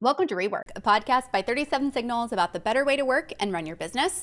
Welcome to REWORK, a podcast by 37 Signals about the better way to work and run your business.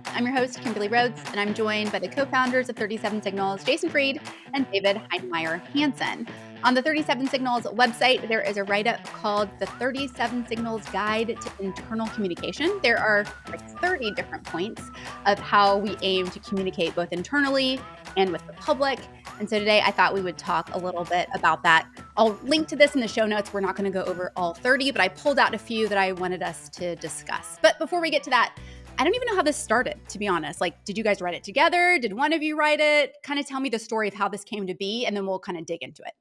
I'm your host, Kimberly Rhodes, and I'm joined by the co-founders of 37 Signals, Jason Fried and David Heinemeier Hansson. On the 37 Signals website, there is a write-up called The 37 Signals Guide to Internal Communication. There are like 30 different points of how we aim to communicate both internally and with the public. And so today I thought we would talk a little bit about that. I'll link to this in the show notes. We're not going to go over all 30, but I pulled out a few that I wanted us to discuss. But before we get to that, I don't even know how this started, to be honest. Like, did you guys write it together? Did one of you write it? Kind of tell me the story of how this came to be, and then we'll kind of dig into it.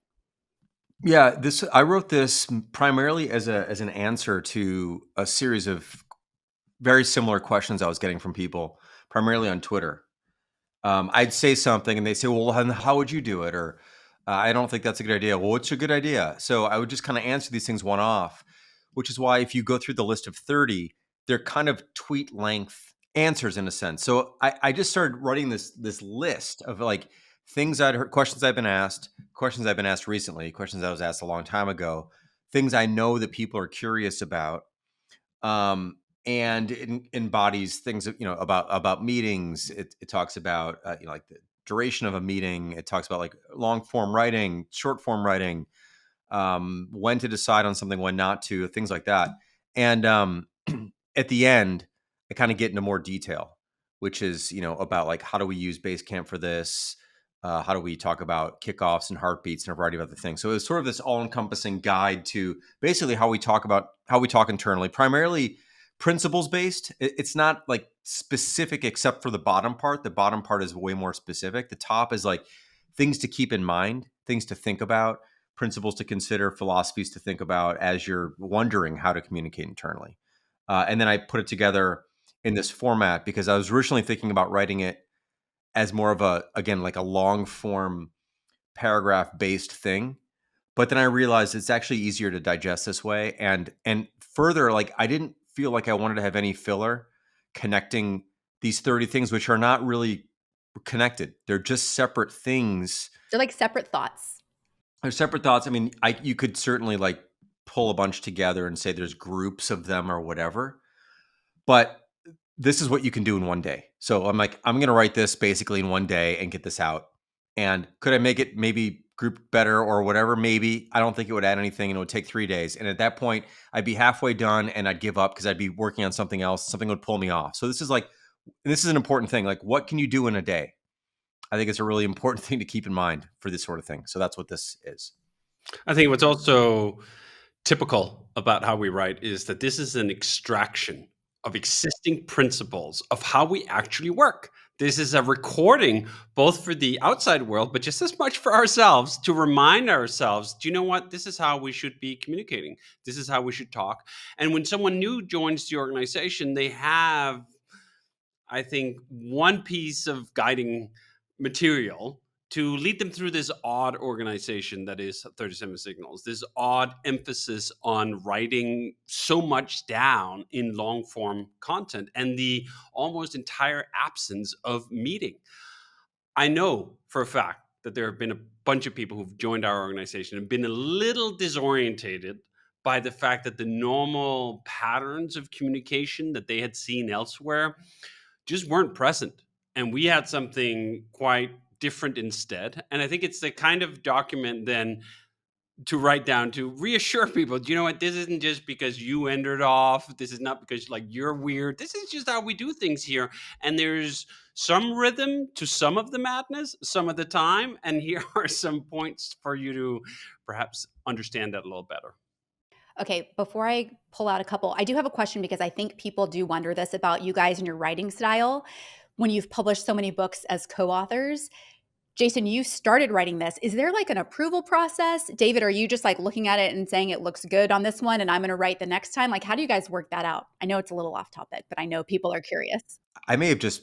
Yeah, I wrote this primarily as an answer to a series of very similar questions I was getting from people, primarily on Twitter. I'd say something and they'd say, well, how would you do it? Or I don't think that's a good idea. Well, what's a good idea? So I would just kind of answer these things one off, which is why if you go through the list of 30, they're kind of tweet length answers in a sense. So I just started writing this list of like things I'd heard, questions I've been asked, questions I've been asked recently, questions I was asked a long time ago, things I know that people are curious about. And it embodies things about meetings. It talks about like the duration of a meeting. It talks about like long form writing, short form writing, when to decide on something, when not to, things like that. And at the end, I kind of get into more detail, which is about like how do we use Basecamp for this. How do we talk about kickoffs and heartbeats and a variety of other things? So it's sort of this all-encompassing guide to basically how we talk internally, primarily principles based. It's not like specific except for the bottom part. The bottom part is way more specific. The top is like things to keep in mind, things to think about, principles to consider, philosophies to think about as you're wondering how to communicate internally. And then I put it together in this format because I was originally thinking about writing it as more of like a long form paragraph based thing. But then I realized it's actually easier to digest this way. And further, like I didn't feel like I wanted to have any filler connecting these 30 things, which are not really connected. They're just separate things. They're like separate thoughts. They're separate thoughts. I mean, you could certainly like pull a bunch together and say there's groups of them or whatever. But this is what you can do in one day. So I'm like, I'm going to write this basically in one day and get this out. And could I make it maybe group better or whatever? Maybe. I don't think it would add anything and it would take 3 days. And at that point, I'd be halfway done and I'd give up because I'd be working on something else. Something would pull me off. So this is an important thing. Like, what can you do in a day? I think it's a really important thing to keep in mind for this sort of thing. So that's what this is. I think what's also typical about how we write is that this is an extraction of existing principles of how we actually work. This is a recording both for the outside world, but just as much for ourselves to remind ourselves, do you know what? This is how we should be communicating. This is how we should talk. And when someone new joins the organization, they have, I think, one piece of guiding material to lead them through this odd organization that is 37 Signals, this odd emphasis on writing so much down in long form content and the almost entire absence of meeting. I know for a fact that there have been a bunch of people who've joined our organization and been a little disorientated by the fact that the normal patterns of communication that they had seen elsewhere just weren't present. And we had something quite different instead. And I think it's the kind of document then to write down to reassure people, you know what, this isn't just because you entered off. This is not because like you're weird. This is just how we do things here. And there's some rhythm to some of the madness, some of the time. And here are some points for you to perhaps understand that a little better. Okay, before I pull out a couple, I do have a question because I think people do wonder this about you guys and your writing style. When you've published so many books as co-authors, Jason, you started writing this. Is there like an approval process? David, are you just like looking at it and saying it looks good on this one and I'm going to write the next time? Like, how do you guys work that out? I know it's a little off topic, but I know people are curious. I may have just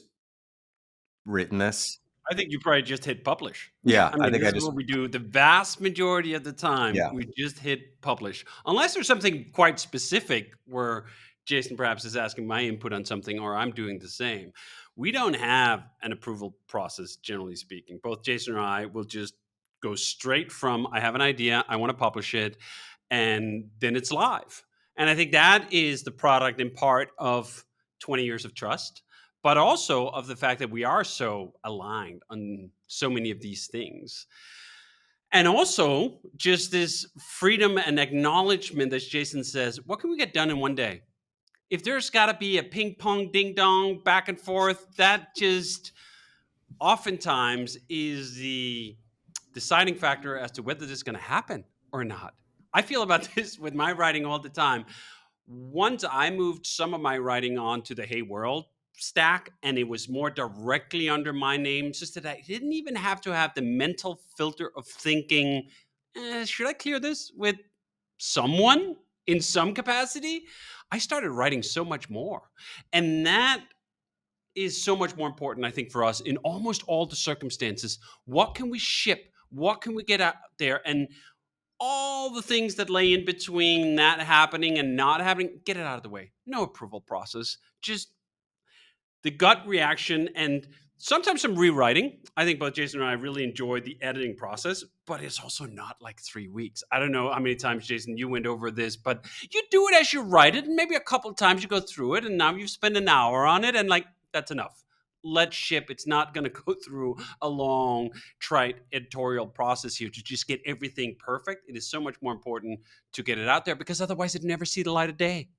written this. I think you probably just hit publish. Yeah, I mean, think this I is what we do the vast majority of the time. Yeah. We just hit publish. Unless there's something quite specific where Jason perhaps is asking my input on something or I'm doing the same. We don't have an approval process, generally speaking. Both Jason and I will just go straight from, I have an idea, I want to publish it, and then it's live. And I think that is the product in part of 20 years of trust, but also of the fact that we are so aligned on so many of these things. And also just this freedom and acknowledgement, as Jason says, what can we get done in one day? If there's got to be a ping pong ding dong back and forth, that just oftentimes is the deciding factor as to whether this is going to happen or not. I feel about this with my writing all the time. Once I moved some of my writing onto the Hey World stack, and it was more directly under my name, just that I didn't even have to have the mental filter of thinking, should I clear this with someone in some capacity? I started writing so much more. And that is so much more important, I think, for us in almost all the circumstances. What can we ship? What can we get out there? And all the things that lay in between that happening and not happening, get it out of the way. No approval process, just the gut reaction and sometimes some rewriting. I think both Jason and I really enjoyed the editing process, but it's also not like 3 weeks. I don't know how many times, Jason, you went over this, but you do it as you write it, and maybe a couple of times you go through it, and now you've spent an hour on it, and like, that's enough. Let's ship. It's not going to go through a long, trite editorial process here to just get everything perfect. It is so much more important to get it out there, because otherwise it'd never see the light of day.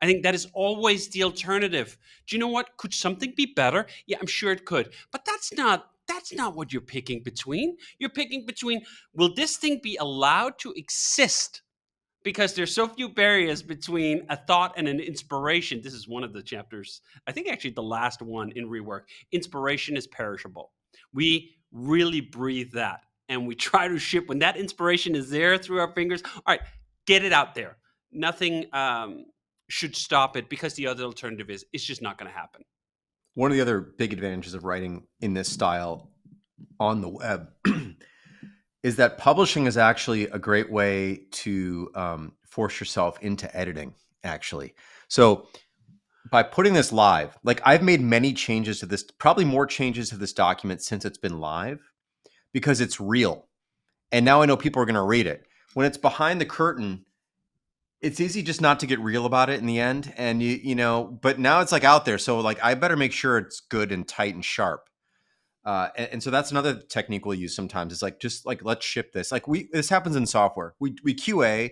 I think that is always the alternative. Do you know what? Could something be better? Yeah, I'm sure it could. But that's not what you're picking between. You're picking between, will this thing be allowed to exist? Because there's so few barriers between a thought and an inspiration. This is one of the chapters, I think actually the last one in REWORK. Inspiration is perishable. We really breathe that. And we try to ship when that inspiration is there through our fingers. All right, get it out there. Nothing should stop it, because the other alternative is it's just not going to happen. One of the other big advantages of writing in this style on the web is that publishing is actually a great way to force yourself into editing, actually. So by putting this live, like I've made many changes to this, probably more changes to this document since it's been live, because it's real. And now I know people are going to read it. When it's behind the curtain, it's easy just not to get real about it in the end. And you know, but now it's like out there. So like, I better make sure it's good and tight and sharp. And so that's another technique we'll use sometimes. It's like, just like, let's ship this. Like this happens in software. We QA,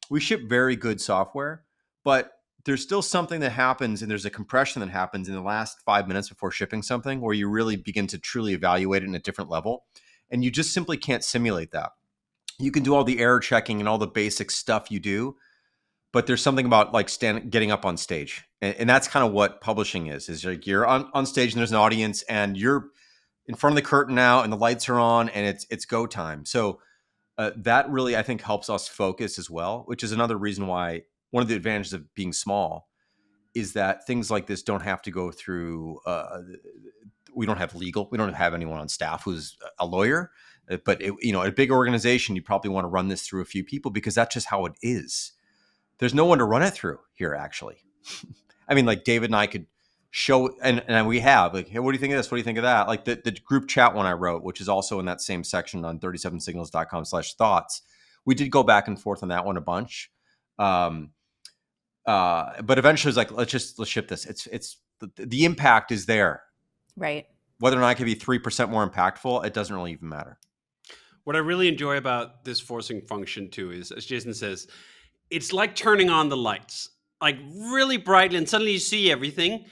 we ship very good software, but there's still something that happens, and there's a compression that happens in the last 5 minutes before shipping something, where you really begin to truly evaluate it in a different level. And you just simply can't simulate that. You can do all the error checking and all the basic stuff you do, but there's something about like getting up on stage. And that's kind of what publishing is like you're on stage and there's an audience and you're in front of the curtain now and the lights are on and it's go time. So that really, I think, helps us focus as well, which is another reason why one of the advantages of being small is that things like this don't have to go through, we don't have legal, we don't have anyone on staff who's a lawyer, but you know, at a big organization, you probably want to run this through a few people, because that's just how it is. There's no one to run it through here, actually. I mean, like David and I could show, and we have, like, hey, what do you think of this? What do you think of that? Like the group chat one I wrote, which is also in that same section on 37signals.com/thoughts. We did go back and forth on that one a bunch. But eventually it's like, let's ship this. It's the impact is there. Right. Whether or not it could be 3% more impactful, it doesn't really even matter. What I really enjoy about this forcing function too is, as Jason says, it's like turning on the lights, like really brightly, and suddenly you see everything.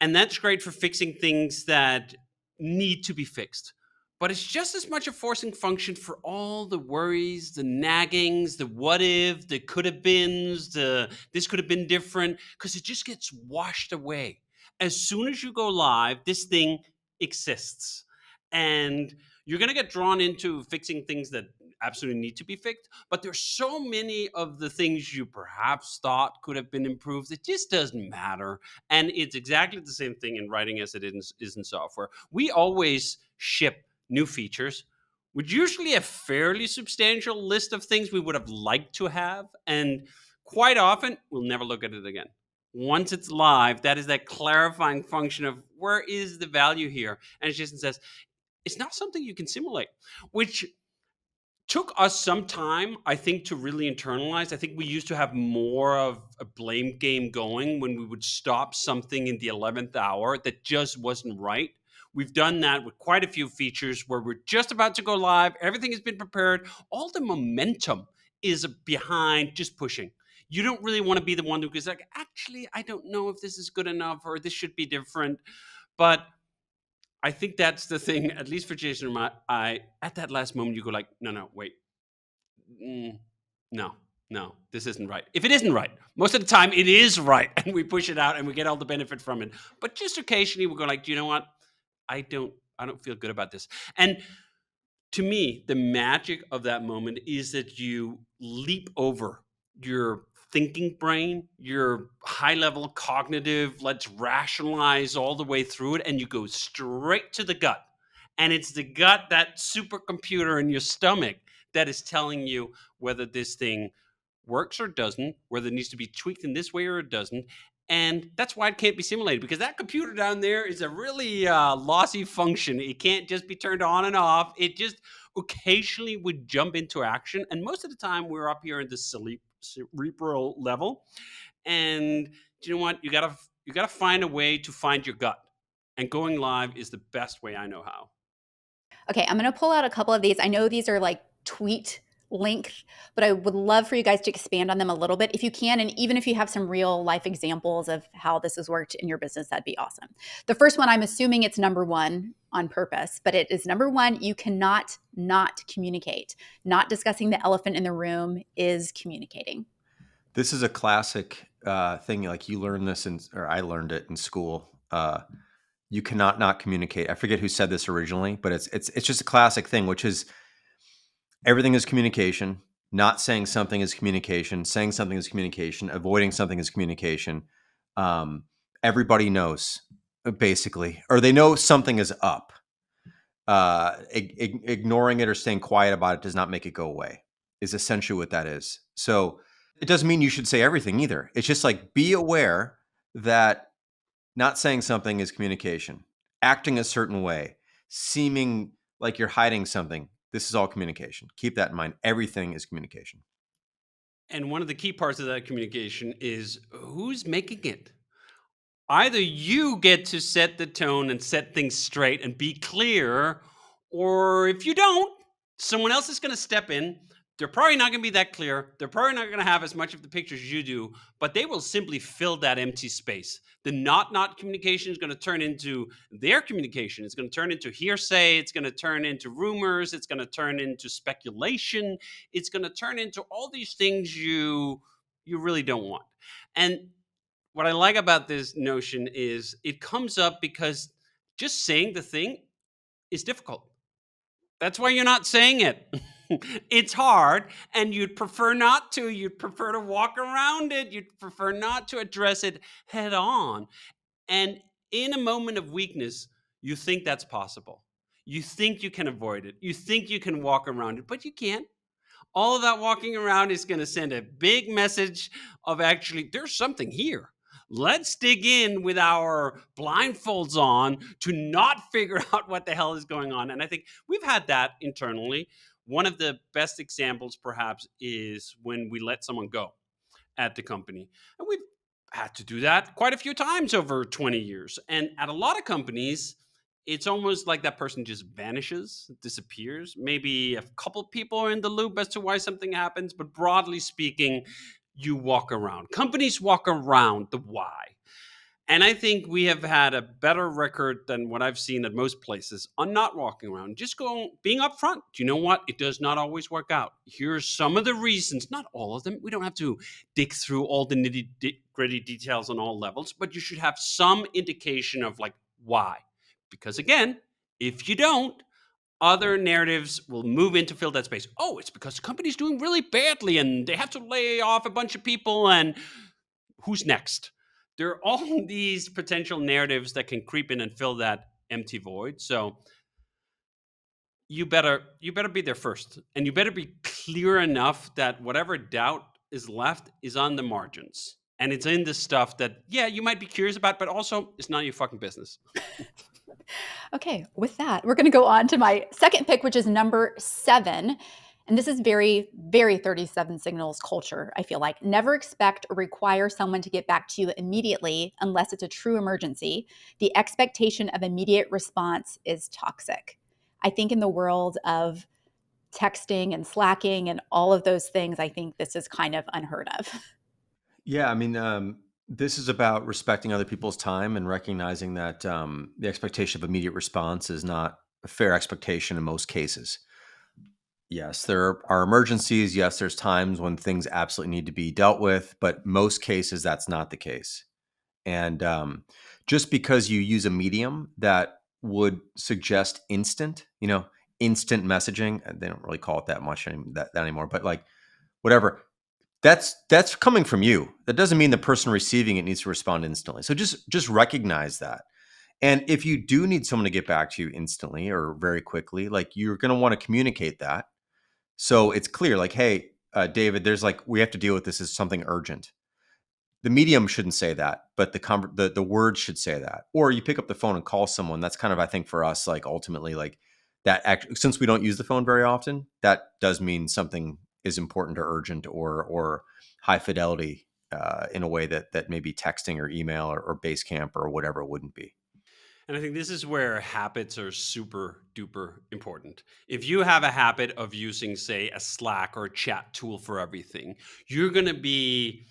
And that's great for fixing things that need to be fixed. But it's just as much a forcing function for all the worries, the naggings, the what if, the could have beens, the this could have been different, because it just gets washed away. As soon as you go live, this thing exists. And you're going to get drawn into fixing things that absolutely need to be fixed, but there's so many of the things you perhaps thought could have been improved, it just doesn't matter. And it's exactly the same thing in writing as it is in software. We always ship new features with usually a fairly substantial list of things we would have liked to have, and quite often we'll never look at it again. Once it's live, that is that clarifying function of where is the value here. And as Jason says, it's not something you can simulate, which took us some time, I think, to really internalize. I think we used to have more of a blame game going when we would stop something in the 11th hour that just wasn't right. We've done that with quite a few features where we're just about to go live. Everything has been prepared. All the momentum is behind just pushing. You don't really want to be the one who goes like, actually, I don't know if this is good enough or this should be different. But I think that's the thing, at least for Jason or I, at that last moment, you go like, no, wait. No, this isn't right. If it isn't right, most of the time it is right, and we push it out and we get all the benefit from it. But just occasionally we go like, do you know what? I don't feel good about this. And to me, the magic of that moment is that you leap over your thinking brain, your high level cognitive, let's rationalize all the way through it, and you go straight to the gut. And it's the gut, that supercomputer in your stomach, that is telling you whether this thing works or doesn't, whether it needs to be tweaked in this way or it doesn't. And that's why it can't be simulated, because that computer down there is a really lossy function. It can't just be turned on and off. It just occasionally would jump into action. And most of the time we're up here in the cerebral level. And you know what? You gotta find a way to find your gut. And going live is the best way I know how. Okay, I'm going to pull out a couple of these. I know these are like tweet length, but I would love for you guys to expand on them a little bit if you can. And even if you have some real life examples of how this has worked in your business, that'd be awesome. The first one, I'm assuming it's number one on purpose, but it is number one. You cannot not communicate. Not discussing the elephant in the room is communicating. This is a classic thing. Like you learn this or I learned it in school. You cannot not communicate. I forget who said this originally, but it's just a classic thing, which is everything is communication. Not saying something is communication. Saying something is communication. Avoiding something is communication. Everybody knows, basically, or they know something is up. Ignoring it or staying quiet about it does not make it go away, is essentially what that is. So it doesn't mean you should say everything either. It's just like, be aware that not saying something is communication. Acting a certain way, seeming like you're hiding something. This is all communication. Keep that in mind. Everything is communication. And one of the key parts of that communication is who's making it. Either you get to set the tone and set things straight and be clear, or if you don't, someone else is going to step in. They're probably not going to be that clear. They're probably not going to have as much of the pictures as you do, but they will simply fill that empty space. The not communication is going to turn into their communication. It's going to turn into hearsay. It's going to turn into rumors. It's going to turn into speculation. It's going to turn into all these things you really don't want. And what I like about this notion is it comes up because just saying the thing is difficult. That's why you're not saying it. It's hard, and you'd prefer not to. You'd prefer to walk around it. You'd prefer not to address it head on. And in a moment of weakness, you think that's possible. You think you can avoid it. You think you can walk around it, but you can't. All of that walking around is going to send a big message of actually, there's something here. Let's dig in with our blindfolds on to not figure out what the hell is going on. And I think we've had that internally. One of the best examples, perhaps, is when we let someone go at the company. And we've had to do that quite a few times over 20 years. And at a lot of companies, it's almost like that person just vanishes, disappears. Maybe a couple people are in the loop as to why something happens, but broadly speaking, you walk around. Companies walk around the why. And I think we have had a better record than what I've seen at most places on not walking around, just being upfront. Do you know what? It does not always work out. Here's some of the reasons, not all of them. We don't have to dig through all the nitty-gritty details on all levels, but you should have some indication of like why. Because again, if you don't, other narratives will move in to fill that space. Oh, it's because the company's doing really badly and they have to lay off a bunch of people, and who's next? There are all these potential narratives that can creep in and fill that empty void. So you better be there first, and you better be clear enough that whatever doubt is left is on the margins. And it's in the stuff that, yeah, you might be curious about, but also it's not your fucking business. Okay, with that, we're going to go on to my second pick, which is number 7. And this is very, very 37 Signals culture, I feel like. Never expect or require someone to get back to you immediately unless it's a true emergency. The expectation of immediate response is toxic. I think in the world of texting and slacking and all of those things, I think this is kind of unheard of. Yeah, I mean, this is about respecting other people's time and recognizing that the expectation of immediate response is not a fair expectation in most cases. Yes, there are emergencies. Yes, there's times when things absolutely need to be dealt with, but most cases that's not the case. And just because you use a medium that would suggest instant messaging, and they don't really call it that much that anymore, but like whatever, that's coming from you. That doesn't mean the person receiving it needs to respond instantly. So just recognize that. And if you do need someone to get back to you instantly or very quickly, like you're going to want to communicate that. So it's clear, like, hey, David, there's like, we have to deal with this as something urgent. The medium shouldn't say that, but the words should say that. Or you pick up the phone and call someone. That's kind of, I think, for us, like ultimately, like since we don't use the phone very often, that does mean something is important or urgent or high fidelity in a way that maybe texting or email or Basecamp or whatever wouldn't be. And I think this is where habits are super duper important. If you have a habit of using, say, a Slack or a chat tool for everything, you're going to be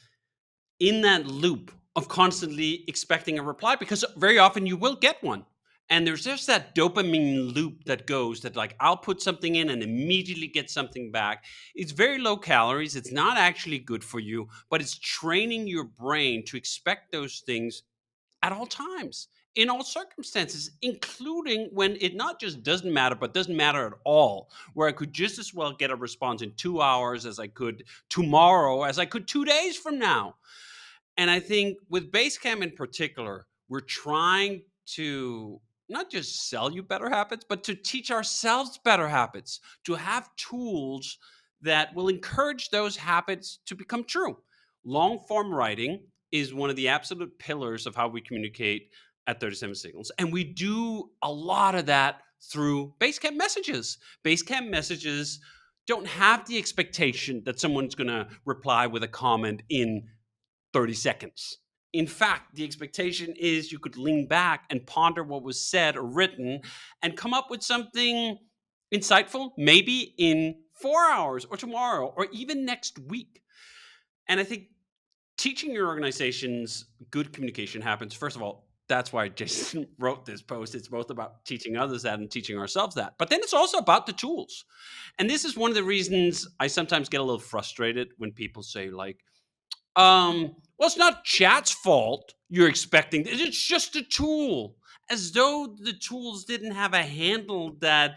in that loop of constantly expecting a reply because very often you will get one. And there's just that dopamine loop that goes that, like, I'll put something in and immediately get something back. It's very low calories. It's not actually good for you, but it's training your brain to expect those things at all times, in all circumstances, including when it not just doesn't matter, but doesn't matter at all, where I could just as well get a response in 2 hours as I could tomorrow, as I could 2 days from now. And I think with Basecamp in particular, we're trying to not just sell you better habits, but to teach ourselves better habits, to have tools that will encourage those habits to become true. Long form writing is one of the absolute pillars of how we communicate at 37 Signals. And we do a lot of that through Basecamp messages. Basecamp messages don't have the expectation that someone's going to reply with a comment in 30 seconds. In fact, the expectation is you could lean back and ponder what was said or written and come up with something insightful, maybe in 4 hours or tomorrow or even next week. And I think teaching your organizations good communication happens. First of all, that's why Jason wrote this post. It's both about teaching others that and teaching ourselves that. But then it's also about the tools. And this is one of the reasons I sometimes get a little frustrated when people say, like, well, it's not chat's fault you're expecting. It's just a tool. As though the tools didn't have a handle that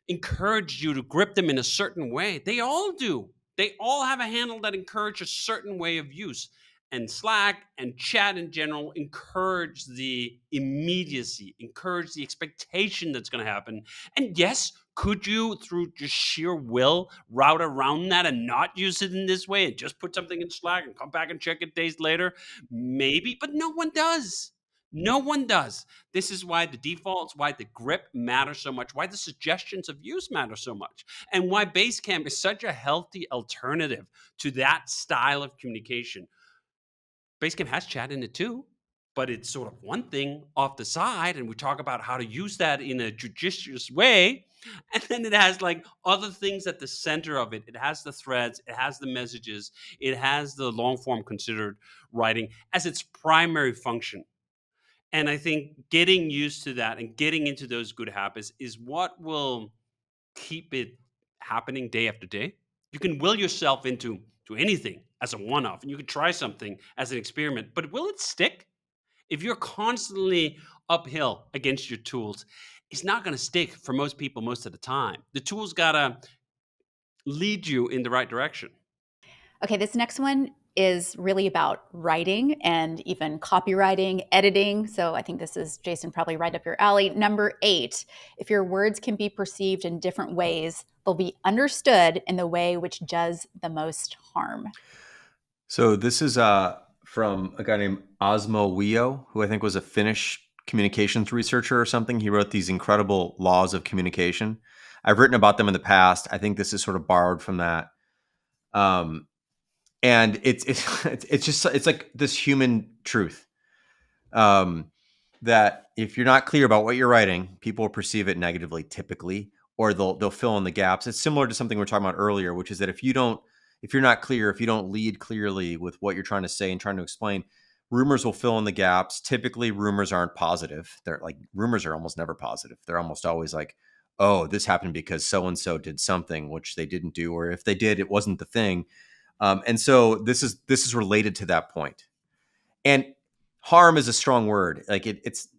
encouraged you to grip them in a certain way. They all do. They all have a handle that encourage a certain way of use. And Slack and chat in general encourage the immediacy, encourage the expectation that's going to happen. And yes, could you, through just sheer will, route around that and not use it in this way and just put something in Slack and come back and check it days later? Maybe, but no one does. No one does. This is why the defaults, why the grip matters so much, why the suggestions of use matter so much, and why Basecamp is such a healthy alternative to that style of communication. Basecamp has chat in it too, but it's sort of one thing off the side, and we talk about how to use that in a judicious way. And then it has like other things at the center of it. It has the threads, it has the messages, it has the long form considered writing as its primary function. And I think getting used to that and getting into those good habits is what will keep it happening day after day. You can will yourself into anything as a one-off, and you can try something as an experiment, but will it stick? If you're constantly uphill against your tools, it's not going to stick for most people most of the time. The tools got to lead you in the right direction. Okay, this next one is really about writing and even copywriting, editing. So I think this is, Jason, probably right up your alley. Number 8, if your words can be perceived in different ways, they'll be understood in the way which does the most harm. So this is from a guy named Osmo Wio, who I think was a Finnish communications researcher or something. He wrote these incredible laws of communication. I've written about them in the past. I think this is sort of borrowed from that. And it's like this human truth. That if you're not clear about what you're writing, people will perceive it negatively typically, or they'll fill in the gaps. It's similar to something we were talking about earlier, which is that if you're not clear, if you don't lead clearly with what you're trying to say and trying to explain, rumors will fill in the gaps. Typically, rumors aren't positive. Rumors are almost never positive. They're almost always like, oh, this happened because so and so did something which they didn't do, or if they did, it wasn't the thing. And so this is related to that point. And harm is a strong word. Like it's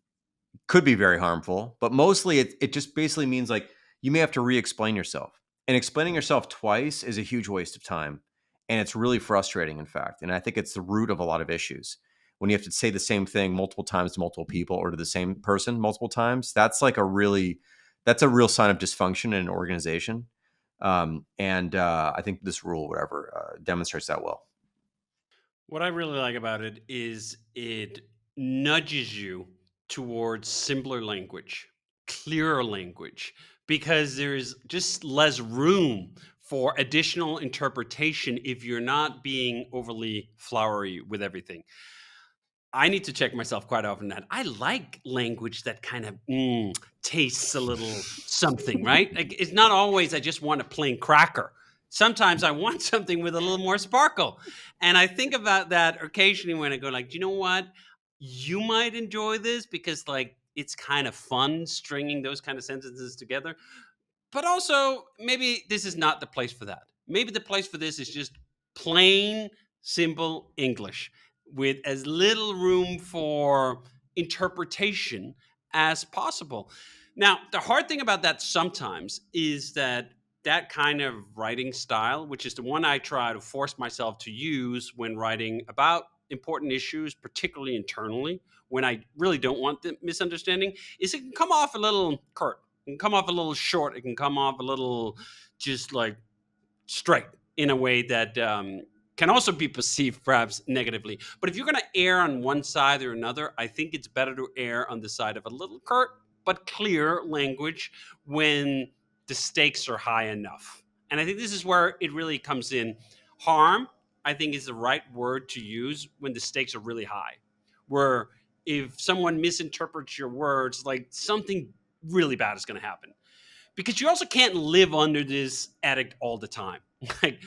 could be very harmful, but mostly it just basically means like you may have to re-explain yourself. And explaining yourself twice is a huge waste of time. And it's really frustrating, in fact. And I think it's the root of a lot of issues. When you have to say the same thing multiple times to multiple people or to the same person multiple times, that's a real sign of dysfunction in an organization. And I think this rule, whatever, demonstrates that well. What I really like about it is it nudges you towards simpler language, clearer language, because there's just less room for additional interpretation if you're not being overly flowery with everything. I need to check myself quite often that I like language that kind of tastes a little something, right? Like, it's not always I just want a plain cracker. Sometimes I want something with a little more sparkle. And I think about that occasionally when I go like, do you know what? You might enjoy this because like it's kind of fun stringing those kind of sentences together. But also, maybe this is not the place for that. Maybe the place for this is just plain, simple English with as little room for interpretation as possible. Now, the hard thing about that sometimes is that that kind of writing style, which is the one I try to force myself to use when writing about important issues, particularly internally, when I really don't want the misunderstanding, is it can come off a little curt. It can come off a little short. It can come off a little just like straight in a way that can also be perceived perhaps negatively. But if you're going to err on one side or another, I think it's better to err on the side of a little curt but clear language when the stakes are high enough. And I think this is where it really comes in. Harm, I think, is the right word to use when the stakes are really high. Where if someone misinterprets your words, like something really bad is going to happen. Because you also can't live under this edict all the time. Like,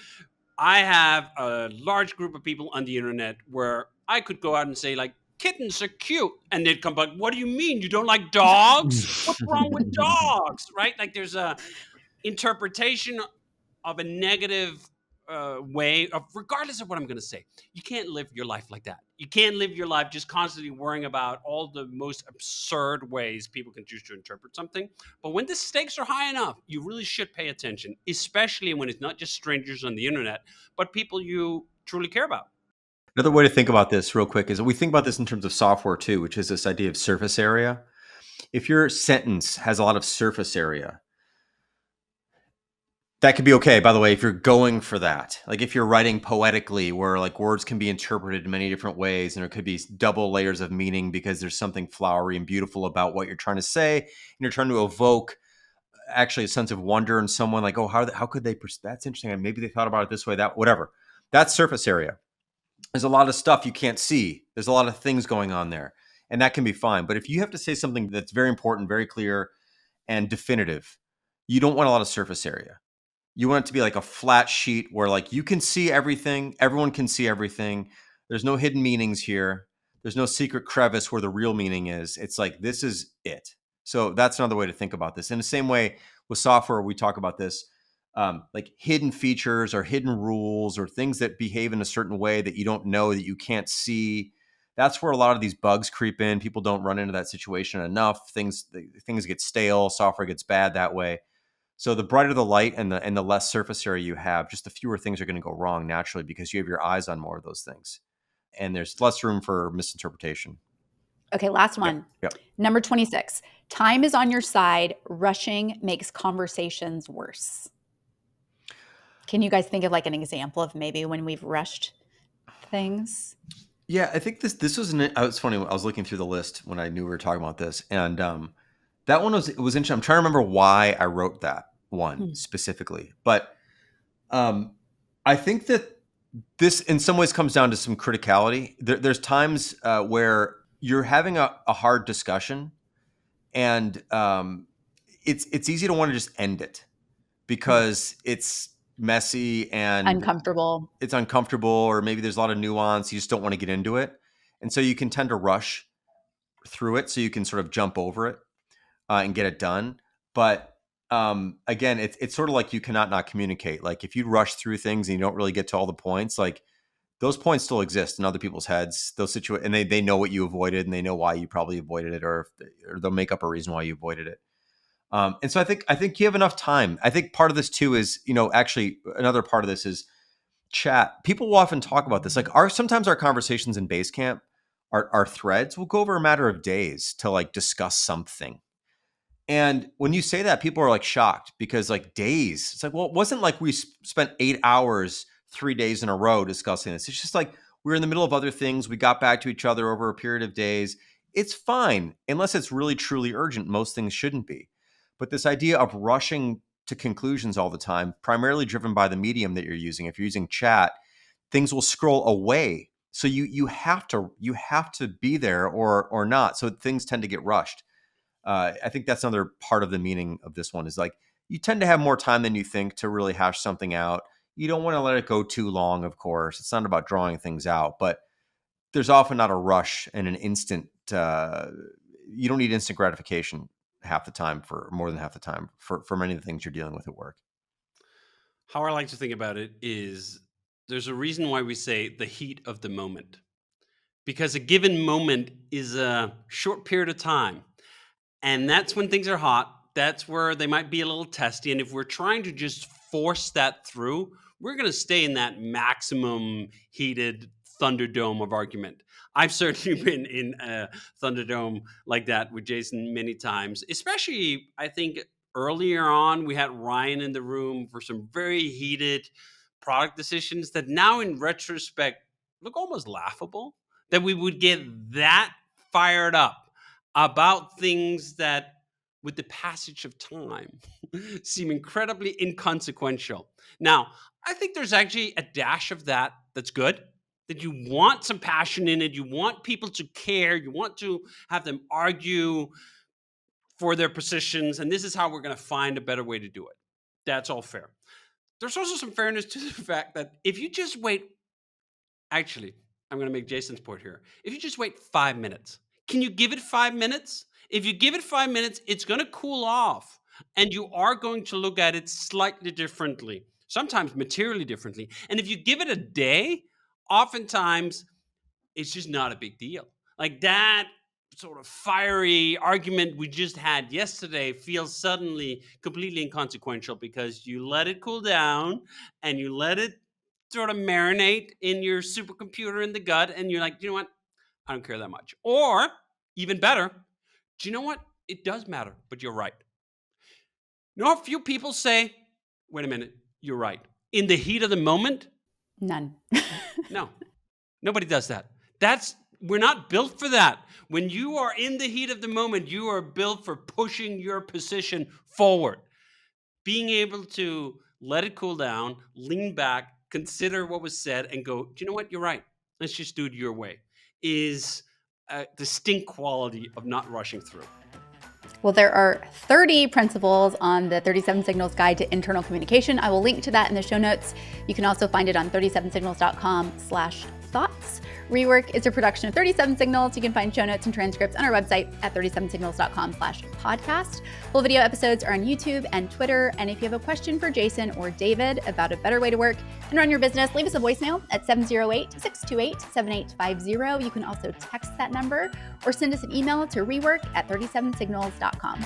I have a large group of people on the internet where I could go out and say, like, kittens are cute. And they'd come back, what do you mean? You don't like dogs? What's wrong with dogs? Right? Like, there's a interpretation of a negative way of, regardless of what I'm going to say. You can't live your life like that. You can't live your life just constantly worrying about all the most absurd ways people can choose to interpret something. But when the stakes are high enough, you really should pay attention, especially when it's not just strangers on the internet, but people you truly care about. Another way to think about this real quick is we think about this in terms of software too, which is this idea of surface area. If your sentence has a lot of surface area, that could be okay, by the way, if you're going for that. Like if you're writing poetically where like words can be interpreted in many different ways and there could be double layers of meaning because there's something flowery and beautiful about what you're trying to say and you're trying to evoke actually a sense of wonder in someone like, oh, how could they, that's interesting. And maybe they thought about it this way, that whatever. That's surface area. There's a lot of stuff you can't see. There's a lot of things going on there and that can be fine. But if you have to say something that's very important, very clear and definitive, you don't want a lot of surface area. You want it to be like a flat sheet where like you can see everything. Everyone can see everything. There's no hidden meanings here. There's no secret crevice where the real meaning is. It's like, this is it. So that's another way to think about this. In the same way with software, we talk about this, like hidden features or hidden rules or things that behave in a certain way that you don't know, that you can't see. That's where a lot of these bugs creep in. People don't run into that situation enough. Things get stale. Software gets bad that way. So the brighter the light and the less surface area you have, just the fewer things are going to go wrong naturally because you have your eyes on more of those things. And there's less room for misinterpretation. Okay, last one. Yep. Number 26. Time is on your side. Rushing makes conversations worse. Can you guys think of like an example of maybe when we've rushed things? Yeah, I think this was it's funny. I was looking through the list when I knew we were talking about this, and that one was interesting. I'm trying to remember why I wrote that. one specifically. But I think that this in some ways comes down to some criticality. There's times where you're having a hard discussion, and it's easy to want to just end it because it's messy and Uncomfortable. it's uncomfortable, or maybe there's a lot of nuance. You just don't want to get into it. And so you can tend to rush through it so you can sort of jump over it and get it done. But again, it's sort of like you cannot not communicate. Like if you rush through things and you don't really get to all the points, like those points still exist in other people's heads. And they know what you avoided, and they know why you probably avoided it, or they'll make up a reason why you avoided it. And so I think you have enough time. I think part of this too is, actually another part of this is chat. People will often talk about this. Like sometimes our conversations in Basecamp, our threads will go over a matter of days to like discuss something. And when you say that, people are like shocked because like days, it's like, well, it wasn't like we spent 8 hours, 3 days in a row discussing this. It's just like we were in the middle of other things. We got back to each other over a period of days. It's fine. Unless it's really, truly urgent. Most things shouldn't be. But this idea of rushing to conclusions all the time, primarily driven by the medium that you're using. If you're using chat, things will scroll away. So you have to be there or not. So things tend to get rushed. I think that's another part of the meaning of this one is like you tend to have more time than you think to really hash something out. You don't want to let it go too long, of course. It's not about drawing things out, but there's often not a rush and an instant. You don't need instant gratification half the time for more than half the time for many of the things you're dealing with at work. How I like to think about it is there's a reason why we say the heat of the moment, because a given moment is a short period of time. And that's when things are hot. That's where they might be a little testy. And if we're trying to just force that through, we're going to stay in that maximum heated Thunderdome of argument. I've certainly been in a Thunderdome like that with Jason many times, especially I think earlier on we had Ryan in the room for some very heated product decisions that now in retrospect look almost laughable, that we would get that fired up about things that with the passage of time seem incredibly inconsequential. Now, I think there's actually a dash of that that's good, that you want some passion in it. You want people to care. You want to have them argue for their positions. And this is how we're going to find a better way to do it. That's all fair. There's also some fairness to the fact that if you just wait, actually, I'm going to make Jason's point here. If you just wait 5 minutes, can you give it 5 minutes? If you give it 5 minutes, it's going to cool off and you are going to look at it slightly differently, sometimes materially differently. And if you give it a day, oftentimes it's just not a big deal. Like that sort of fiery argument we just had yesterday feels suddenly completely inconsequential because you let it cool down and you let it sort of marinate in your supercomputer in the gut. And you're like, you know what? I don't care that much. Or even better, do you know what? It does matter, but you're right. You know, a few people say, wait a minute, you're right. In the heat of the moment? None. No, nobody does that. We're not built for that. When you are in the heat of the moment, you are built for pushing your position forward. Being able to let it cool down, lean back, consider what was said, and go, do you know what? You're right. Let's just do it your way, is a distinct quality of not rushing through. Well, there are 30 principles on the 37 Signals Guide to Internal Communication. I will link to that in the show notes. You can also find it on 37signals.com/thoughts. REWORK is a production of 37 Signals. You can find show notes and transcripts on our website at 37signals.com/podcast. Full video episodes are on YouTube and Twitter. And if you have a question for Jason or David about a better way to work and run your business, leave us a voicemail at 708-628-7850. You can also text that number or send us an email to rework@37signals.com.